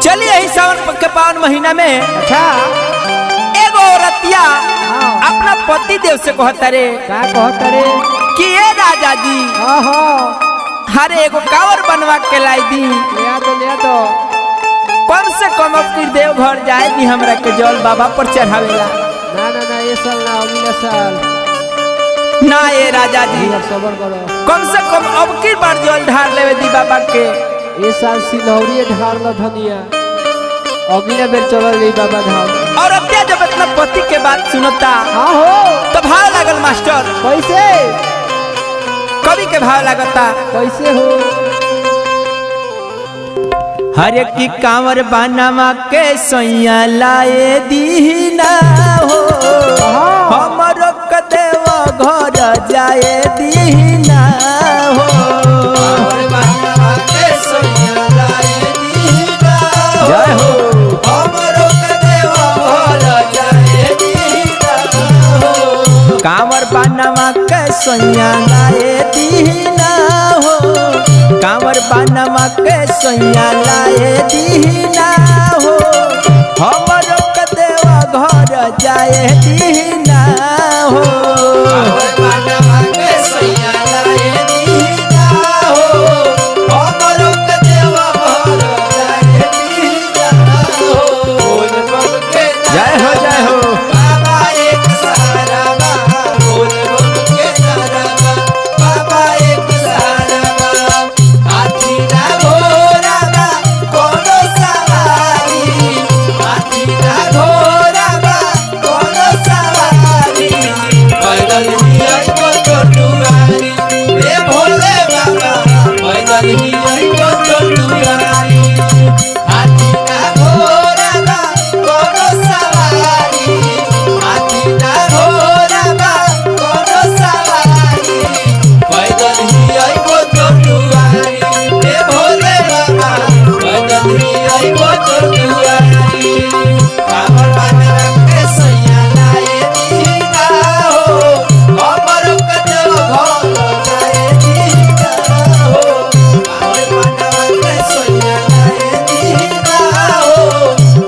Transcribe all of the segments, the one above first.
चलिए यही सावन के पावन महीना में अच्छा एगो औरतिया अपना पति देव से कहता रे क्या कहता रे कि ये राजा जी हरे एगो कावर बनवा के लाई दी, ले तो कम से कम अपनी देव घर जाए दी हमरा के जल बाबा पर चढ़ावेला। ना ये साल ना अगला साल ना ये राजा जी सबर करो, कम से कम अब की बार जल ढार लेवे दी बाबा के। ये साल सिलौरी ढार लो धनिया, अगले बेर चल गई बाबा धाम। और अब क्या जब इतना पति के बात सुनता हाँ हो तो भाव लागल मास्टर, कैसे कवि के भाव लागता कैसे हो। हरे की कांवर बनवा के सैया लाए दीना हो, हमरो कदेवा घर जाए दीना हो। कांवर बनवा के सैया लाए दीना जय हो, हमरो कदेवा घर जाए दीना हो। कांवर बनवा के सैया लाए दीना हो, कांवर बनवा के सैया लाए दीना हो, हमरो कदेवा घर जाए दीना हो। कांवर बनवा के सैया लाए दीना हो, हमरो कदेवा घर जाए दीना हो। बोल बोल के जय हो जय हो बाबा एक सहारा बाबा, बोल बोल के सहारा बाबा एक सहारा बाबा। हाथी ना घोड़ा बा कोनो सवारी, हाथी ना घोड़ा बा कोनो सवारी, पैदल ही आइबो तो दुआरी रे भोले बाबा, पैदल ही आइबो तो दुआरी। हाथी ना घोड़ा बा कोनो सवारी, हाथी ना घोड़ा बा कोनो सवारी, पैदल ही आइबो तो दुआरी रे भोले बाबा, पैदल ही आइबो तो दुआरी। कांवर बनवा के सैया लाए दीना हो, हमरो कदेवा घर जाए दीना हो। कांवर बनवा के सैया लाए दीना हो,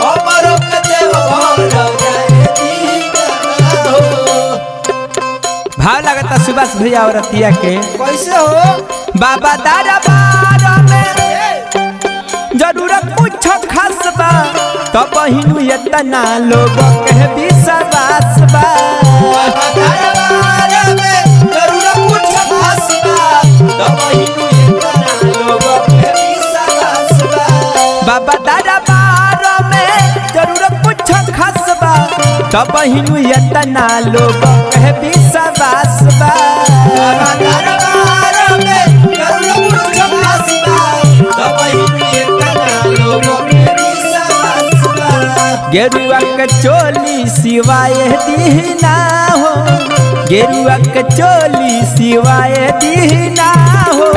हमरो कदेवा घर जाए दीना हो। भाव लगता सुभाष भैया और रतिया के कैसे हो बाबा दरबार में जरूरत कुछ खास बा, तब हिनु इतना लोग के विश्वास बा। बाबा दरबार में जरूरत कुछ खास बा, तब हिनु इतना लोग के विश्वास बा। बाबा दरबार में जरूरत कुछ खास बा, तब हिनु इतना लोग के विश्वास बा। बाबा दरबार में जरूरत कुछ खास बा, तब हिनु इतना लोग के विश्वास बा। गेरुआ के चोली सिवाय दीना हो, गेरुआ के चोली सिवाय दीना हो,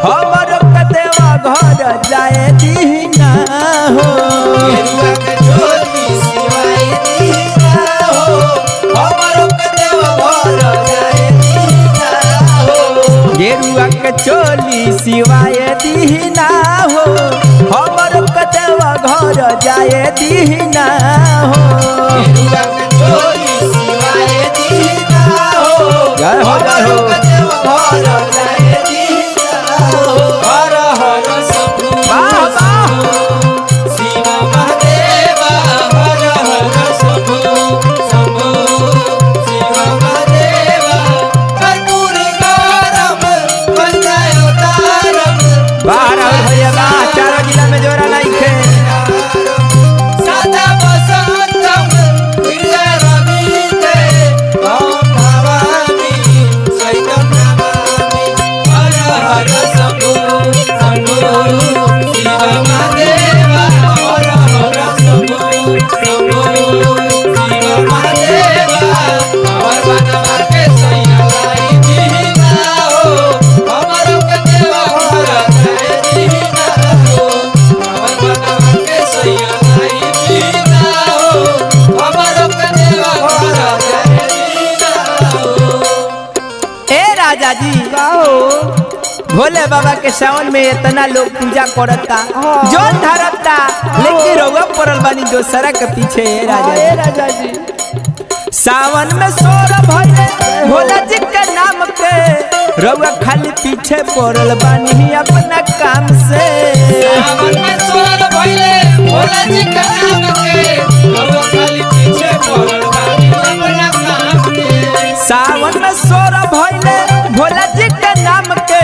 हमरो कदेवा घर जाए दीना हो। गेरुआ के चोली सिवाय दीना हो, हमरो कदेवा घर जाए दीना हो। गेरुआ के चोली सिवाय दीना हो, हमरो कदेवा घर जाए दीना हो। गेरुआ के चोली सिवाय दीना हो, जय हो जय हो कदेवा घर जाए दीना हो। हर हर शंभु बाबा शिव महादेव, हर हर शंभु शंभु शिव महादेव, कर्पूर गौरम वंदे उतारम। बाहर आओ भैया बा, चारों जिला में जोरा नहीं खे। सदा बसंतम हृदय रवीते, ओम भवानी सहितम नमामि। हर हर शंभु शंभु शिव महादेव, हर हर शंभु शंभु शिव महादेव। कांवर बनवा के सैया लाई दीना हो, हमरो कदेवा घर जाए दीना हो। कांवर बनवा के सैया लाई दीना हो, हमरो कदेवा घर जाए दीना हो। ए राजा जी का हो भोले भोले बाबा के सावन में इतना लोग पूजा करता हाँ। जल धरता लेकिन रउआ पड़ल बानी दोसरा के पीछे राजा ए जी। राजा जी सावन में सोर भइले भोला जी के नाम के रउआ खाली पीछे पड़ल बानी अपना काम से। सावन में सोर भइले भोला जी के नाम के रउआ खाली पीछे पड़ल बानी अपना काम के। सावन में सोर भइले भोला जी के नाम के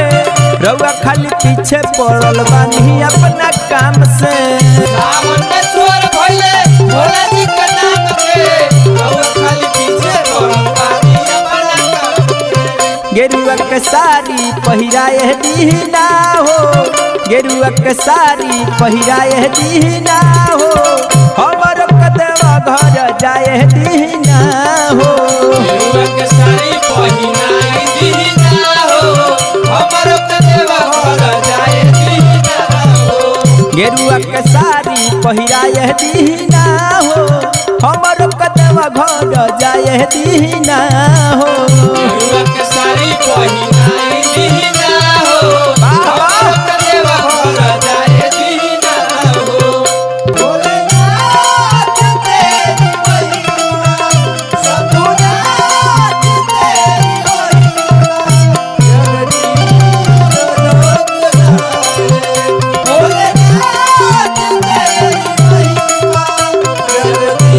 रउआ खाली पीछे पड़ल बानी अपना काम से। सावन में सोर भइले भोला जी के नाम के रउआ खाली पीछे पड़ल बानी अपना काम के। गेरुआ के साड़ी पहिराए दीना हो गेरुआ के साड़ी पहिराए दीना हो हमर कदेवा घर जाए दीना हो। गेरुआ के साड़ी पहिनाई दीना हो हमर कदेवा घर जाए दीना हो। गेरुआ के साड़ी पहिराए दीना हो हमर कदेवा घर जाए दीना हो। गेरुआ के साड़ी पहिनाई दीना हो हमर कदेवा घर जाए दीना हो। भोलेनाथ तेरी महिमा सबुनाथ तेरी महिमा जगदीश लोक जाने। भोलेनाथ तेरी महिमा जगदीश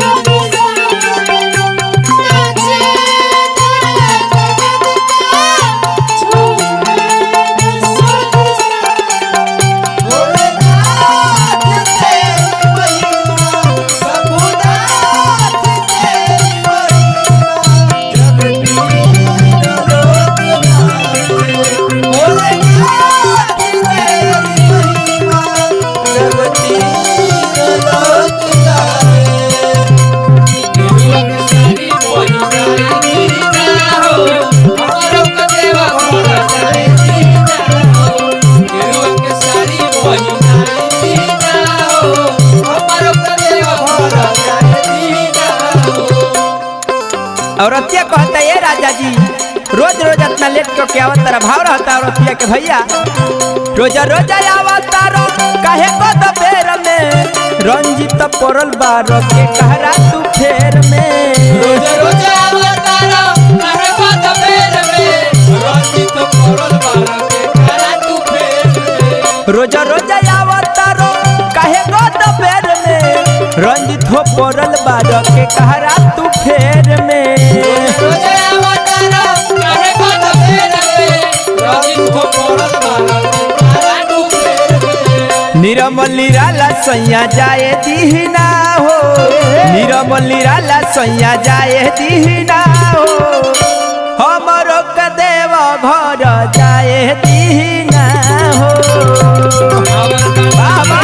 लोक जाने। भोलेनाथ तेरी महिमा सबुनाथ तेरी महिमा जगदीश लोक जाने। भोलेनाथ तेरी महिमा जगदीश लोक जाने। गेरुआ के साड़ी पहिनाई दीना हो हमरो कदेवा घर जाए दीना हो। गेरुआ के साड़ी पहिनाई दीना हो हमरो कदेवा घर जाए दीना हो। औरतिया कहता ये राजा जी रोज रोज इतना लेट क्यों के आवत तारा भाव रहता औरतिया के भैया रोजा रोजा आवत तारो काहे को दबेर में रंजित पड़ल बार के कहरा तू फेर में। रोज रोज अवतारा करे बात बेर में रंजित पड़ल बार के करा तू फेर में। रोजा रोजा आवत तारो काहे को दबेर में रंजित हो पड़ल बार के कहरा तू फेर में। रोज अवतारा करे बात बेर में रंजित पड़ल बार के करा तू फेर में। निरमल निराला सैया जाए दीना हो निरमल निराला सैया जाए दीना हो हमरो कदेव घर जाए दीना हो। बाबा